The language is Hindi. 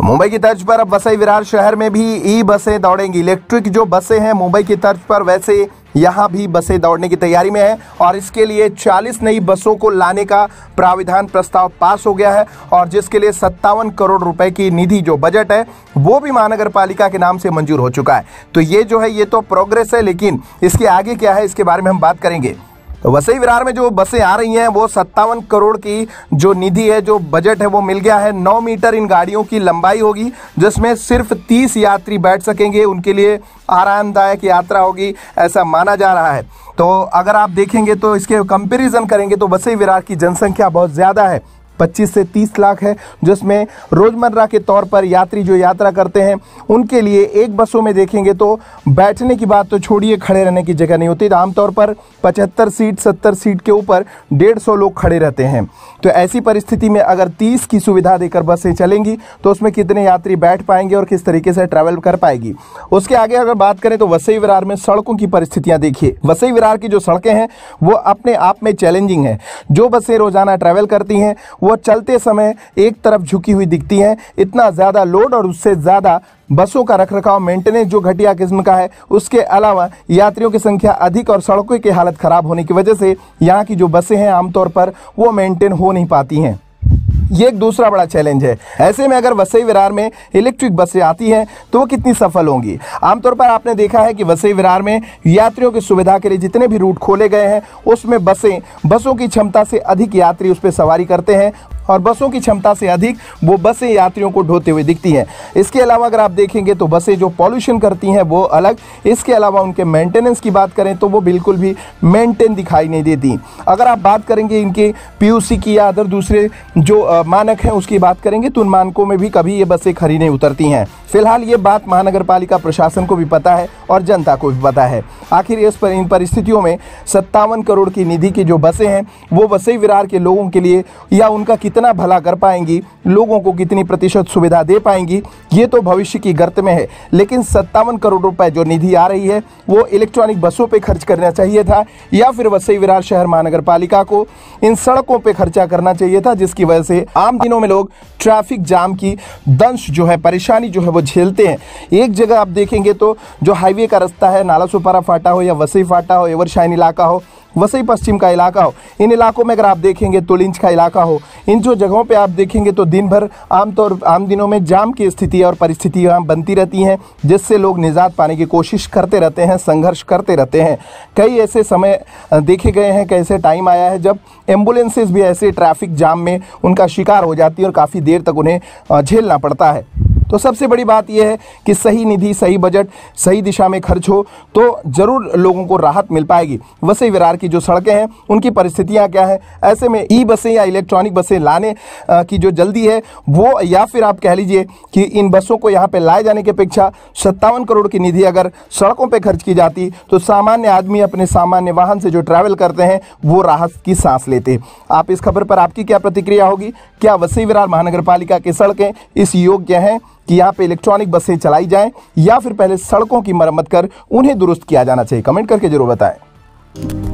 मुंबई की तर्ज पर अब वसई विरार शहर में भी ई बसें दौड़ेंगी। इलेक्ट्रिक जो बसें हैं मुंबई की तर्ज पर, वैसे यहाँ भी बसें दौड़ने की तैयारी में है और इसके लिए 40 नई बसों को लाने का प्राविधान प्रस्ताव पास हो गया है और जिसके लिए 57 करोड़ रुपए की निधि जो बजट है वो भी महानगर पालिका के नाम से मंजूर हो चुका है। तो ये जो है ये तो प्रोग्रेस है, लेकिन इसके आगे क्या है इसके बारे में हम बात करेंगे। वसई विरार में जो बसें आ रही हैं वो 57 करोड़ की जो निधि है, जो बजट है वो मिल गया है। 9 मीटर इन गाड़ियों की लंबाई होगी जिसमें सिर्फ 30 यात्री बैठ सकेंगे। उनके लिए आरामदायक यात्रा होगी ऐसा माना जा रहा है। तो अगर आप देखेंगे तो इसके कंपैरिजन करेंगे तो वसई विरार की जनसंख्या बहुत ज़्यादा है, 25 से 30 लाख है, जिसमें रोजमर्रा के तौर पर यात्री जो यात्रा करते हैं उनके लिए एक बसों में देखेंगे तो बैठने की बात तो छोड़िए, खड़े रहने की जगह नहीं होती। तो आमतौर पर 75 सीट 70 सीट के ऊपर 150 लोग खड़े रहते हैं। तो ऐसी परिस्थिति में अगर 30 की सुविधा देकर बसें चलेंगी तो उसमें कितने यात्री बैठ पाएंगे और किस तरीके से ट्रैवल कर पाएगी। उसके आगे अगर बात करें तो वसई विरार में सड़कों की परिस्थितियां देखिए। वसई विरार की जो सड़कें हैं वो अपने आप में चैलेंजिंग है। जो बसें रोजाना ट्रैवल करती हैं वो चलते समय एक तरफ झुकी हुई दिखती हैं। इतना ज़्यादा लोड और उससे ज़्यादा बसों का रखरखाव, मेंटेनेंस जो घटिया किस्म का है, उसके अलावा यात्रियों की संख्या अधिक और सड़कों की हालत खराब होने की वजह से यहाँ की जो बसें हैं आमतौर पर वो मेंटेन हो नहीं पाती हैं। ये एक दूसरा बड़ा चैलेंज है। ऐसे में अगर वसई विरार में इलेक्ट्रिक बसें आती हैं तो वो कितनी सफल होंगी। आमतौर पर आपने देखा है कि वसई विरार में यात्रियों की सुविधा के लिए जितने भी रूट खोले गए हैं उसमें बसों की क्षमता से अधिक यात्री उस पर सवारी करते हैं और बसों की क्षमता से अधिक वो बसें यात्रियों को ढोते हुए दिखती हैं। इसके अलावा अगर आप देखेंगे तो बसें जो पॉल्यूशन करती हैं वो अलग, इसके अलावा उनके मेंटेनेंस की बात करें तो वो बिल्कुल भी मेंटेन दिखाई नहीं देती। अगर आप बात करेंगे इनके पीयूसी की या अदर दूसरे जो मानक हैं उसकी बात करेंगे तो उन मानकों में भी कभी ये बसें खरी नहीं उतरती हैं। फिलहाल ये बात महानगर पालिका प्रशासन को भी पता है और जनता को भी पता है। आखिर इन परिस्थितियों में 57 करोड़ की निधि की जो बसें हैं वो वसई विरार के लोगों के लिए या उनका कितना भला कर पाएंगी, लोगों को कितनी प्रतिशत सुविधा दे पाएंगी, ये तो भविष्य की गर्त में है। लेकिन 57 करोड़ रुपए जो निधि आ रही है वो इलेक्ट्रॉनिक बसों पे खर्च करना चाहिए था या फिर वसई विरार शहर महानगर पालिका को इन सड़कों पे खर्चा करना चाहिए था, जिसकी वजह से आम दिनों में लोग ट्रैफिक जाम की दंश जो है, परेशानी जो है वो झेलते हैं। एक जगह आप देखेंगे तो जो हाईवे का रास्ता है, नालासोपारा फाटा हो या वसई फाटा हो, एवरशाइन इलाका हो, वसई पश्चिम का इलाका हो, इन इलाकों में अगर आप देखेंगे तुलिंज का इलाका हो, इन जो जगहों पे आप देखेंगे तो दिन भर आम दिनों में जाम की स्थिति और परिस्थितियाँ बनती रहती हैं, जिससे लोग निजात पाने की कोशिश करते रहते हैं, संघर्ष करते रहते हैं। कई ऐसे समय देखे गए हैं, कैसे टाइम आया है जब एम्बुलेंसेज भी ऐसे ट्रैफिक जाम में उनका शिकार हो जाती है और काफ़ी देर तक उन्हें झेलना पड़ता है। तो सबसे बड़ी बात यह है कि सही निधि, सही बजट, सही दिशा में खर्च हो तो ज़रूर लोगों को राहत मिल पाएगी। वसई विरार की जो सड़कें हैं उनकी परिस्थितियां क्या हैं, ऐसे में ई बसें या इलेक्ट्रॉनिक बसें लाने की जो जल्दी है वो, या फिर आप कह लीजिए कि इन बसों को यहाँ पे लाए जाने की अपेक्षा 57 करोड़ की निधि अगर सड़कों पर खर्च की जाती तो सामान्य आदमी अपने सामान्य वाहन से जो ट्रैवल करते हैं वो राहत की सांस लेते। आप इस खबर पर आपकी क्या प्रतिक्रिया होगी? क्या वसई विरार महानगर पालिका की सड़कें इस योग्य हैं कि यहाँ पे इलेक्ट्रॉनिक बसें चलाई जाएं या फिर पहले सड़कों की मरम्मत कर उन्हें दुरुस्त किया जाना चाहिए? कमेंट करके जरूर बताएं।